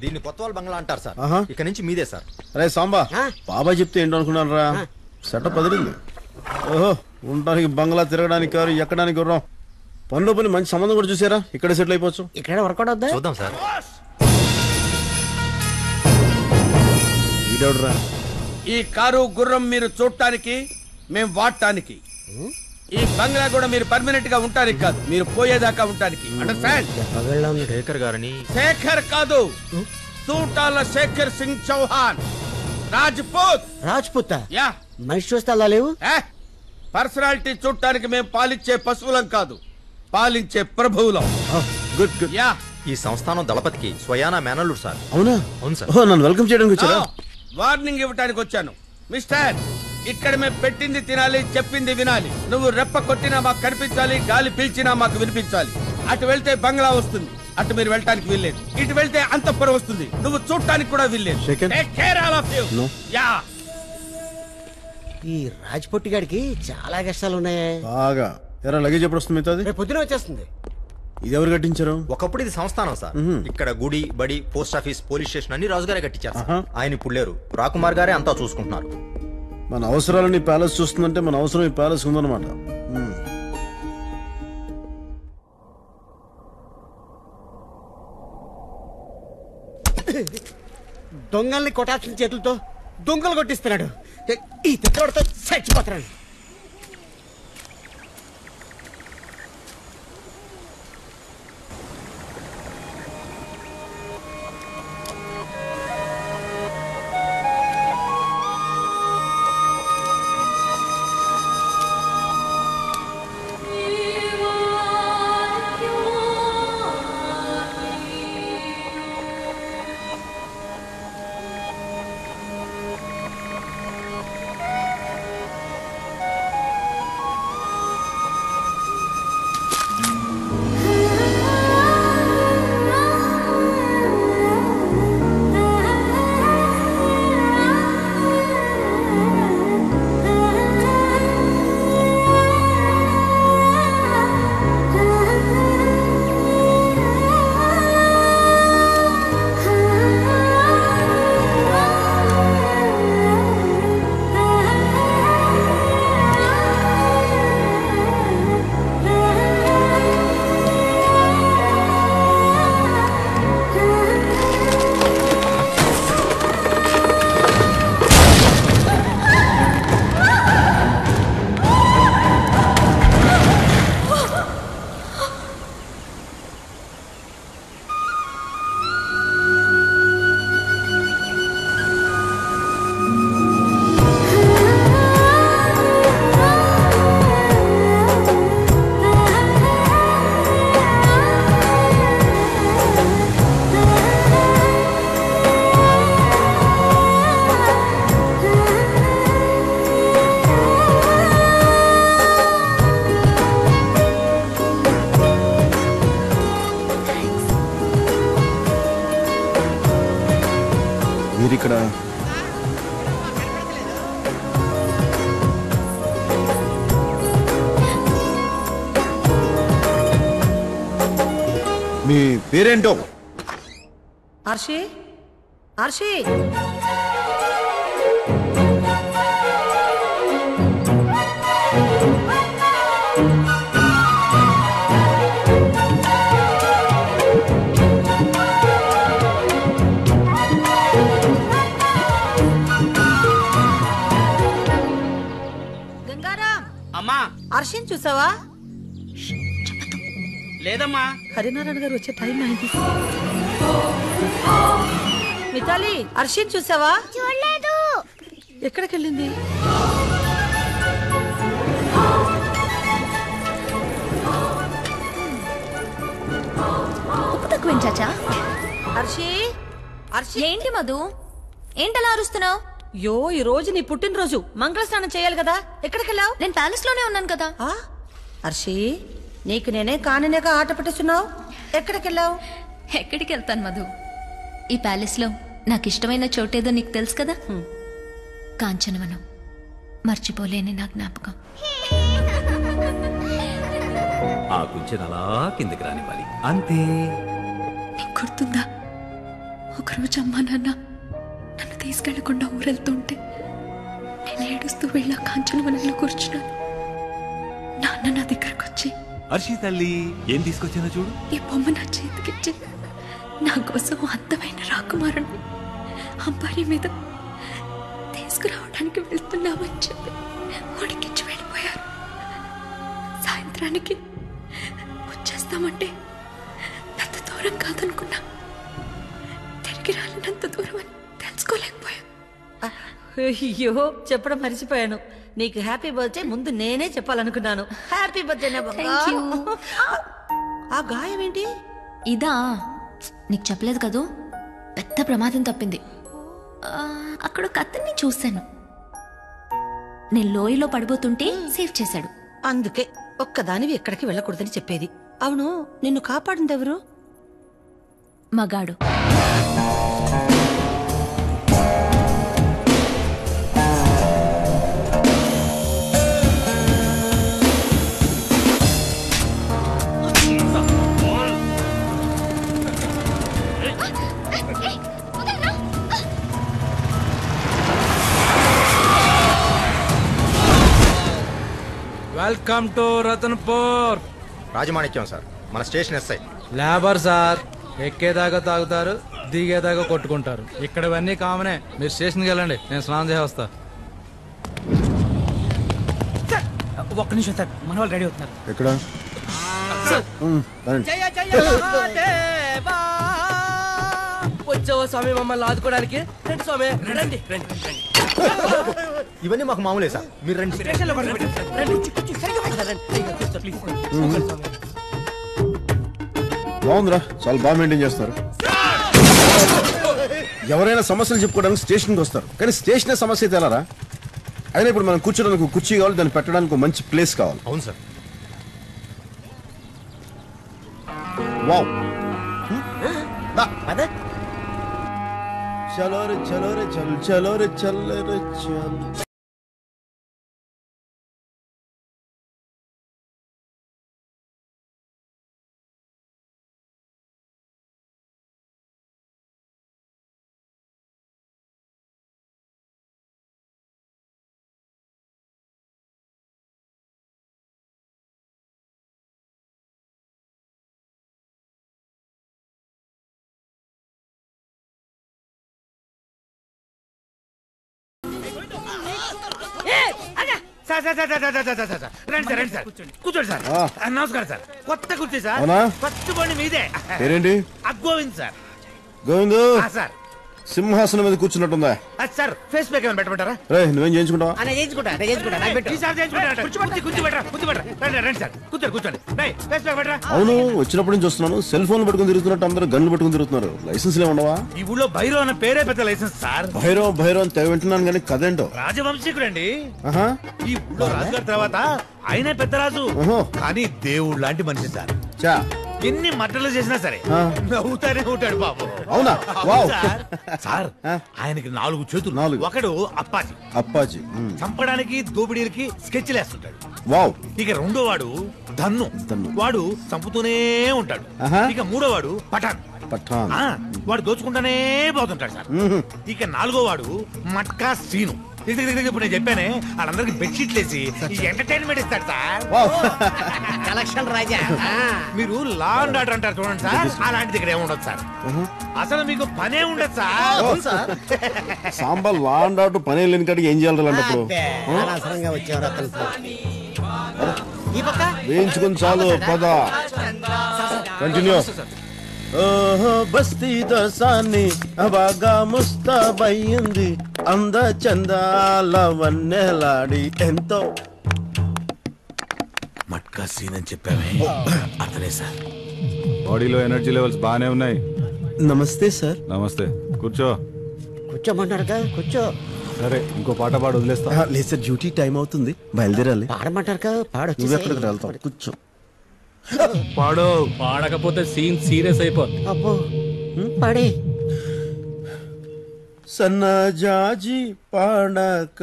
దీన్ని కొత్తవాళ్ళ బంగ్లా అంటారు సార్. ఇక నుంచి మీదే సార్. అరే సాంబా, బాబాయ్ చెప్తే ఏంటో అనుకున్నాను రా. సెటప్ అదిరింది. ఓహో, ఉండడానికి బంగ్లా, తిరగడానికి కారు, ఎక్కడానికి గుర్రం. పనిలో పని మంచి సంబంధం కూడా చూసారా? ఇక్కడ సెటిల్ అయిపోవచ్చు. ఇక్కడ వర్కౌట్ అవుద్దా? చూద్దాం సార్. ఈడెవడురా? ఈ కారు గుర్రం మీరు చూడటానికి, మేము వాడటానికి. ఈ బంగ్లా కూడా మీరు పర్మనెంట్ గా ఉంటానికి కాదు, మీరు పోయేదాకా ఉంటానికి. అండర్స్టాండ్? శేఖర్ గారిని. శేఖర్ కాదు, సూటాల శేఖర్ సింగ్ చౌహాన్, రాజ్పూత్. రాజ్పూత్ యా. మనిషి చూస్తే అలా లేవు. పర్సనాలిటీ చూడటానికి మేము పాలించే పశువులం కాదు, పాలించే ప్రభువులం. Good good. యా. ఈ సంస్థానం దళపతికి స్వయానా మేనల్లుడు సార్. అవునా? అవును సార్. నన్ను వెల్కమ్ చేయడానికి వచ్చారా? వార్నింగ్ ఇవ్వడానికి వచ్చాను. మిస్టర్, ఇక్కడ మేము పెట్టింది తినాలి, చెప్పింది వినాలి. నువ్వు రెప్ప కొట్టినా మాకు కనిపించాలి, గాలి పీల్చినా మాకు వినిపించాలి. అటు వెళ్తే బంగ్లా వస్తుంది, అటు మీరు వెళ్ళటానికి వీల్లేదు. ఇటు వెళ్తే అంతఃపురం వస్తుంది, నువ్వు చూడటానికి కూడా వీల్లేదు. Take care all of you. Yeah. ఈ రాజ్పొట్టి గారికి చాలా కష్టాలు ఉన్నాయే. బాగా. ఎరా లగేజ్ ఎప్పుడు వస్తుంది? మిగతాది రేపు పొద్దున వచ్చేస్తుంది. ఇది ఎవరు కట్టించారు? ఒకప్పుడు ఇది సంస్థానం సార్. ఇక్కడ గుడి, బడి, పోస్ట్ ఆఫీస్, పోలీస్ స్టేషన్ అన్ని రాజుగారే కట్టించారు. ఆయన ఇప్పుడు లేరు, రాకుమార్ గారే అంతా చూసుకుంటున్నారు. మన అవసరాలని ప్యాలెస్ చూస్తుందంటే మన అవసరం ఈ ప్యాలెస్ ఉందన్నమాట. దొంగల్ని కొట్టాల్సిన చేతులతో దొంగలు కొట్టిస్తున్నాడు. ఈ తిట్టోడితో చచ్చిపోతున్నాడు. ఇక్కడ మీ పేరేంటో? హర్షి, హర్షి. అమ్మా, హర్షిని చూసావా? లేదమ్మా. హరినారాయణ గారు వచ్చే టైం అయింది. మితాలి, హర్షిని చూసావా? చూడలేదు. ఎక్కడికి వెళ్ళింది? ఉప్పు తక్కువ చాచా. హర్షి, హర్షి. ఏంటి మధు, ఏంటలా అరుస్తున్నావు? యో, ఈ రోజు నీ పుట్టినరోజు, మంగళ స్నానం చేయాలి కదా. ఎక్కడికి వెళ్ళావు? నేను ప్యాలెస్ లోనే ఉన్నాను కదా. హర్షి, నీకు నేనే కానినేగా ఆట పట్టిస్తున్నావు. ఎక్కడికి వెళ్ళావు? ఎక్కడికి వెళ్తాను మధు, ఈ ప్యాలెస్ లో నాకు ఇష్టమైన చోటేదో నీకు తెలుసు కదా. కాంచనవనం, మర్చిపోలేని నా జ్ఞాపకం. ఆ కుంచెను అలా కిందకి రానివ్వాలి, అంతే. నీకు గుర్తుందా ఒకరోజు అమ్మా నాన్న నన్ను తీసుకెళ్లకుండా ఊరెళ్తుంటే నేను ఏడుస్తూ వెళ్ళి ఆ కాంచనవనంలో కూర్చున్నాను. నాన్న నా దగ్గరకు వచ్చి, హర్షి తల్లి ఏం తీసుకొచ్చానో చూడు. ఈ బొమ్మ నా చేతికిచ్చి నా కోసం అందమైన రాకుమారుణ్ణి అంబారీ మీద తీసుకురావడానికి వెళ్తున్నామని చెప్పి ఉడికించి వెళ్ళిపోయారు. సాయంత్రానికి వచ్చేస్తామంటే పెద్ద దూరం కాదనుకున్నా, తిరిగి రాలినంత దూరం అని తెలుసుకోలేకపోయాను. అయ్యో చెప్పడం మర్చిపోయాను. నీకు హ్యాపీ బర్త్డే ముందు నేనే చెప్పాలనుకున్నాను. Happy birthday. Thank you. ఆ గాయం ఏంటి? ఇదా నీకు చెప్పలేదు కదూ, పెద్ద ప్రమాదం తప్పింది. అక్కడ ఒక అతన్ని చూశాను. నేను లోయలో పడిపోతుంటే సేవ్ చేశాడు. అందుకే ఒక్కదానివి ఎక్కడికి వెళ్ళకూడదని చెప్పేది. అవును, నిన్ను కాపాడింది ఎవరు? మగాడు. Welcome to Ratanpur. Rajamanikyam sir, మన స్టేషన్ ఎస్ఐ. లేబర్ సార్, ఎక్కేదాకా తాగుతారు, దిగేదాకా కొట్టుకుంటారు. ఇక్కడ ఇవన్నీ కామనే. మీరు స్టేషన్కి వెళ్ళండి, నేను స్నానం చేసి వస్తా. ఒక్క నిమిషం సార్, మన వాళ్ళు రెడీ అవుతున్నారు. ఎక్కడ? వచ్చావా స్వామి మమ్మల్ని ఆదుకోవడానికి? రండి స్వామి, రండి రండి రండి. ఇవన్నీ మాకు మామూలే సార్, మీరు రండి. స్టేషన్లో రండి. ప్లీజ్. బాగుందిరా, చాలా బాగా మెయింటైన్ చేస్తారు. ఎవరైనా సమస్యలు చెప్పుకోవడానికి స్టేషన్కి వస్తారు, కానీ స్టేషనే సమస్య అయితే ఎలారా? అయినా ఇప్పుడు మనం కూర్చోడానికి కుర్చీ కావాలి, దాన్ని పెట్టడానికి ఒక మంచి ప్లేస్ కావాలి. అవును సార్. వావ్. చలో రే చలో రే చల్ చలో రే చల్ రే చల్. Sir sir sir sir sir sir sir రండి సార్, రండి సార్, కూర్చోండి సార్. నమస్కారం సార్. కొత్త కుర్చీ సార్, ఫస్ట్ బండి మీదే. పేరేంటి? గోవింద్ సార్. గోవిందు సార్, సింహాసనం మీద కూర్చున్నట్టుందా? సార్ ఫేస్ ప్యాక్ ఏమైనా పెట్టమంటారా? రే నువ్వేం చేయించుకుంటావా? అవును, వచ్చినప్పటి నుంచి వస్తున్నాను. సెల్ ఫోన్ పట్టుకుని తిరుగుతున్నట్టు అందరూ గన్లు పట్టుకుని తిరుగుతున్నారు. లైసెన్స్ ఉండవా? ఈ ఊళ్ళో భైరవ్ అన్న పేరే పెద్ద లైసెన్స్ సార్. భైరవ్ భైరవ్ అని తెగ వింటున్నాను, కానీ కదేంటో. రాజవంశీకుడండి. ఈ ఊళ్ళో రాజుగారి తర్వాత ఆయనే పెద్ద రాజు. కానీ దేవుడు లాంటి మనిషి సార్. ఎన్ని మట్టలు చేసినా సరే నవ్వుతానే ఉంటాడు బాబు. అవునా? సార్, ఆయనకి 4 చేతులు. ఒకడు అప్పాజీ. అప్పాజీ చంపడానికి దోపిడీలకి స్కెచ్లు వేస్తుంటాడు. వావ్. ఇక రెండో వాడు ధన్ను. వాడు చంపుతూనే ఉంటాడు. ఇక మూడో వాడు పఠాన్. పఠాన్ వాడు దోచుకుంటానే పోతుంటాడు సార్. ఇక 4గో వాడు మట్కా శ్రీను. ఇప్పుడు నేను చెప్పానే, వాళ్ళందరికి బెడ్షీట్లు వేసి ఎంటర్టైన్మెంట్ ఇస్తాడు సార్. కలెక్షన్ రాజా. మీరు లా అండ్ ఆర్డర్ అంటారు చూడండి సార్, అలాంటిది ఇక్కడ ఏముండదు సార్. అసలు మీకు పనే ఉండదు sir. Sambar law and order పనే లేని కాడికి ఏం చేయాలి అలాంటప్పుడు? అనవసరంగా వచ్చేవారు. వేయించుకుని చాలు, పద. కంటిన్యూ. ఓహో బస్తీ దోసాన్ని బాగా ముస్తాబయ్యింది, అంద చందాల వన్నెలాడి ఎంతో. మట్కా సీన్ అని చెప్పామే, అతనే సార్. బాడీలో ఎనర్జీ లెవెల్స్ బాగానే ఉన్నాయి. నమస్తే సార్. నమస్తే, కూర్చో. కూర్చోమంటారుగా, కూర్చో. సరే, ఇంకో పాట పాడు, వదిలేస్తా. లేదు సార్, డ్యూటీ టైం అవుతుంది, బయలుదేరాలి. పాడమంటారుగా, పాడొచ్చు. నువ్వు ఎక్కడికి వెళ్తావు? కూర్చో. పాడు. పాడకపోతే సీన్ సీరియస్ అయిపోతుంది. అబ్బో, పాడే. సన్నజాజి పాడక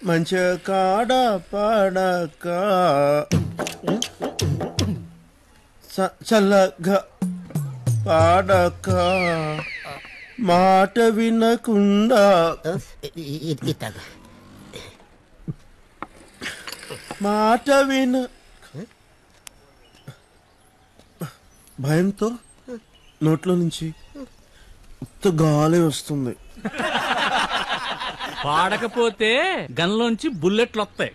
మంచ కాడ పాడక చల్లగా పాడక మాట వినకుండా మాట విన భయంతో నోట్లో నుంచి ఉత్త గాలి వస్తుంది. పాడకపోతే గన్లోంచి బుల్లెట్లు వస్తాయి.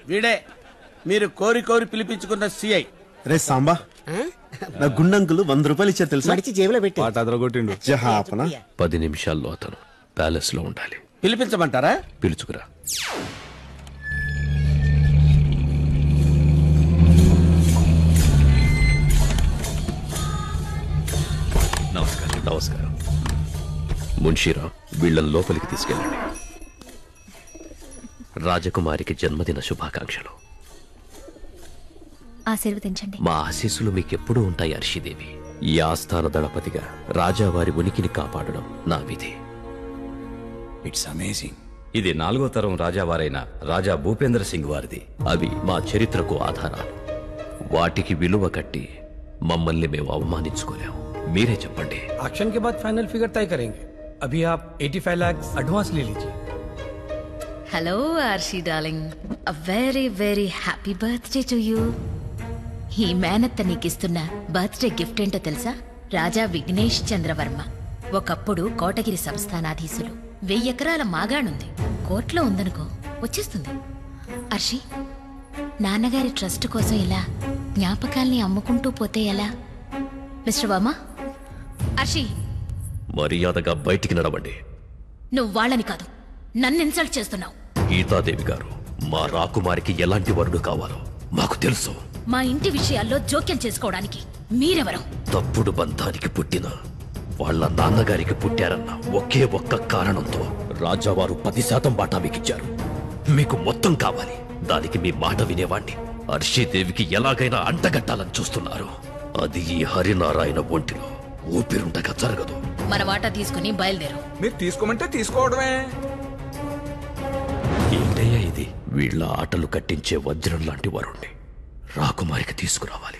వీడే మీరు కోరి కోరి పిలిపించుకున్న సిఐ. రే సాంబా, నా గుండంకులు 100 రూపాయలు ఇచ్చారు తెలుసా? జేబులో పెట్టి పాట అదరగొట్టిండు. జహాపన 10 నిమిషాల్లో అతను ప్యాలెస్ లో ఉండాలి. పిలిపించమంటారా? పిలుచుకురా. నమస్కారం. నమస్కారం. మున్షీరా, వీళ్ళని లోపలికి తీసుకెళ్ళండి. రాజకుమారికి జన్మదిన శుభాకాంక్షలు. ఆశీర్వదించండి. మా ఆశీస్సులు మీకెప్పుడూ ఉంటాయి అర్షిదేవి. ఈ ఆస్థాన దళపతిగా రాజావారి ఉనికిని కాపాడడం నా విధి. It's amazing. ఇది 4వ తరం రాజావారైన రాజా భూపేంద్ర సింగ్ వారిది. అవి మా చరిత్రకు ఆధారాలు. వాటికి విలువ కట్టి మమ్మల్ని మేము అవమానించుకోలేము. మీరే చెప్పండి. एक्शन के बाद फाइनल फिगर तय करेंगे. अभी आप 85 लाख एडवांस ले लीजिए. Hello Arshi darling, a very very happy birthday to you. ఈ మేనత్త నీకిస్తున్న బర్త్డే గిఫ్ట్ ఏంటో తెలుసా? రాజా విఘ్నేష్ చంద్రవర్మ. ఒకప్పుడు కోటగిరి సంస్థానాధీశులు. 1000 ఎకరాల మాగాణుంది. కోర్టులో ఉందనుకో, వచ్చేస్తుంది. అర్షి, నాన్నగారి ట్రస్ట్ కోసం ఇలా జ్ఞాపకాల్ని అమ్ముకుంటూ పోతే ఎలా? మిస్టర్ వర్మ, అర్షి మర్యాదగా బయటికి నడవండి. నువ్వు వాళ్ళని కాదు, నన్ను ఇన్సల్ట్ చేస్తున్నావు. గీతాదేవి గారు, మా రాకుమారికి ఎలాంటి వరుడు కావాలో మాకు తెలుసు. మా ఇంటి విషయాల్లో జోక్యం చేసుకోవడానికి మీరెవరు? తప్పుడు బంధానికి పుట్టిన వాళ్ళ నాన్నగారికి పుట్టారన్న ఒకే ఒక్క కారణంతో రాజావారు 10% వాటా మీకిచ్చారు. మీకు మొత్తం కావాలి. దానికి మీ మాట వినేవాణ్ణి అర్షీదేవికి ఎలాగైనా అంటగట్టాలని చూస్తున్నారు. అది ఈ హరినారాయణ ఒంటిలో ఊపిరుండగా జరగదు. మన వాటా తీసుకుని బయలుదేరు. మీరు తీసుకోమంటే తీసుకోవడమే. ఏంటయ్యా ఇది? వీళ్ళ ఆటలు కట్టించే వజ్రం లాంటి వరుణ్ణి రాకుమారికి తీసుకురావాలి.